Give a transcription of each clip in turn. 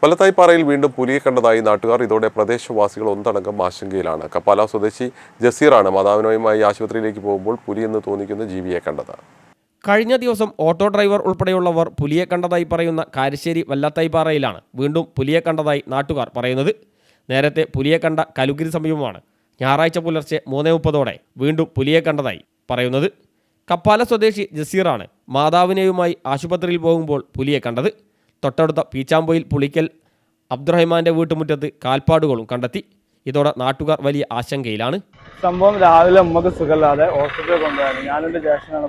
വല്ലത്തായിപ്പാറയിൽ വീണ്ടും പുലിയെ കണ്ടതായി നാട്ടുകാർ. ഇതോടെ പ്രദേശവാസികൾ ഒന്നടങ്കം ആശങ്കയിലാണ്. കപ്പാല സ്വദേശി ജസീറാണ് മാതാവിനുമായി ആശുപത്രിയിലേക്ക് പോകുമ്പോൾ പുലിയെന്ന് തോന്നിക്കുന്ന ജീവിയെ കണ്ടത്. കഴിഞ്ഞ ദിവസം ഓട്ടോ ഡ്രൈവർ ഉൾപ്പെടെയുള്ളവർ പുലിയെ കണ്ടതായി പറയുന്ന കാരശ്ശേരി വല്ലത്തായിപ്പാറയിലാണ് വീണ്ടും പുലിയെ കണ്ടതായി നാട്ടുകാർ പറയുന്നത്. നേരത്തെ പുലിയെ കണ്ട കലുഗിരി സമീപമാണ് ഞായറാഴ്ച പുലർച്ചെ 3:30 വീണ്ടും പുലിയെ കണ്ടതായി പറയുന്നത്. കപ്പാല സ്വദേശി ജസീറാണ് മാതാവിനെയുമായി ആശുപത്രിയിൽ പോകുമ്പോൾ പുലിയെ കണ്ടത്. തൊട്ടടുത്ത പീച്ചാമ്പൊയിൽ പുളിക്കൽ അബ്ദുറഹ്മാന്റെ വീട്ടുമുറ്റത്ത് കാൽപ്പാടുകളും കണ്ടെത്തി. ഇതോടെ നാട്ടുകാർ വലിയ ആശങ്കയിലാണ്. സംഭവം രാവിലെ നമുക്ക് സുഖമില്ലാതെ ഹോസ്പിറ്റലിൽ കൊണ്ടുപോയാണ്. ഞാനെൻ്റെ ജ്യേഷ്ഠനാണ്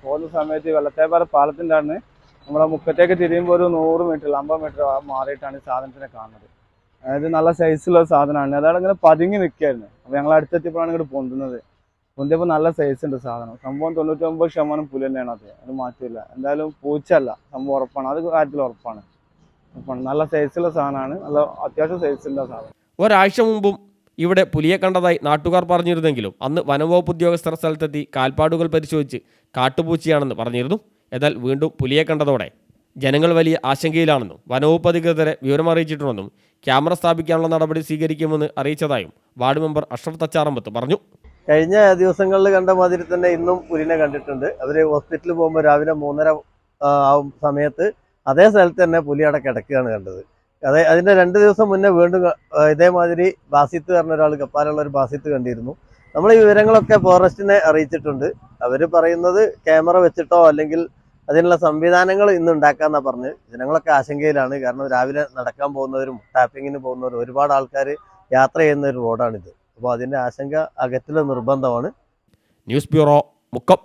പോകുന്ന സമയത്ത് വെള്ളത്തേപ്പാറ പാലത്തിൻ്റെ ആണ് നമ്മളെ മുക്കത്തേക്ക് തിരിയുമ്പോൾ ഒരു 100 മീറ്റർ 50 മീറ്റർ മാറിയിട്ടാണ് ഈ സാധനത്തിനെ കാണുന്നത്. അതായത് നല്ല സൈസുള്ള സാധനമാണ്. അതാണ് ഇങ്ങനെ പതുങ്ങി നിൽക്കുകയായിരുന്നു. അപ്പോൾ ഞങ്ങൾ അടുത്തെത്തിയപ്പോഴാണ് ഇങ്ങോട്ട് പൊന്തിയപ്പോൾ നല്ല സൈസ് ഉണ്ട് സാധനം. സംഭവം 99% പുലി തന്നെയാണ്. അത് മാറ്റില്ല. എന്തായാലും പൂച്ചല്ല, സംഭവം ഉറപ്പാണ്. അത് കാര്യത്തിൽ ഉറപ്പാണ്. നല്ല സൈസുള്ള സാധനമാണ്. നല്ല അത്യാവശ്യം സൈസുള്ള സാധനം. ഒരാഴ്ച മുമ്പും ഇവിടെ പുലിയെ കണ്ടതായി നാട്ടുകാർ പറഞ്ഞിരുന്നെങ്കിലും അന്ന് വനംവകുപ്പ് ഉദ്യോഗസ്ഥർ സ്ഥലത്തെത്തി കാൽപ്പാടുകൾ പരിശോധിച്ച് കാട്ടുപൂച്ചയാണെന്ന് പറഞ്ഞിരുന്നു. എന്നാൽ വീണ്ടും പുലിയെ കണ്ടതോടെ ജനങ്ങൾ വലിയ ആശങ്കയിലാണെന്നും വനവകുപ്പ് അധികൃതരെ വിവരമറിയിച്ചിട്ടുണ്ടെന്നും ക്യാമറ സ്ഥാപിക്കാനുള്ള നടപടി സ്വീകരിക്കുമെന്ന് അറിയിച്ചതായും വാർഡ് മെമ്പർ അഷ്റഫ് തച്ചാറമ്പത്ത് പറഞ്ഞു. കഴിഞ്ഞ ദിവസങ്ങളിൽ കണ്ട മാതിരി തന്നെ ഇന്നും പുലിനെ കണ്ടിട്ടുണ്ട്. അവർ ഹോസ്പിറ്റലിൽ പോകുമ്പോൾ രാവിലെ 3:30 സമയത്ത് അതേ സ്ഥലത്ത് തന്നെ പുലി അവിടെ കിടക്കുകയാണ് കണ്ടത്. അതിൻ്റെ 2 ദിവസം മുന്നേ വീണ്ടും ഇതേമാതിരി ബാസിത്ത് പറഞ്ഞ ഒരാൾ കപ്പാലുള്ള ഒരു ബാസിത്ത് കണ്ടിരുന്നു. നമ്മൾ ഈ വിവരങ്ങളൊക്കെ ഫോറസ്റ്റിനെ അറിയിച്ചിട്ടുണ്ട്. അവർ പറയുന്നത് ക്യാമറ വെച്ചിട്ടോ അല്ലെങ്കിൽ അതിനുള്ള സംവിധാനങ്ങൾ ഇന്ന് ഉണ്ടാക്കാമെന്നാണ് പറഞ്ഞ്. ജനങ്ങളൊക്കെ ആശങ്കയിലാണ്. കാരണം രാവിലെ നടക്കാൻ പോകുന്നവരും ടാപ്പിങ്ങിന് പോകുന്നവരും ഒരുപാട് ആൾക്കാർ യാത്ര ചെയ്യുന്ന ഒരു റോഡാണിത്. അപ്പോൾ അതിൻ്റെ ആശങ്ക അകറ്റൽ നിർബന്ധമാണ്. News bureau, Mukkam.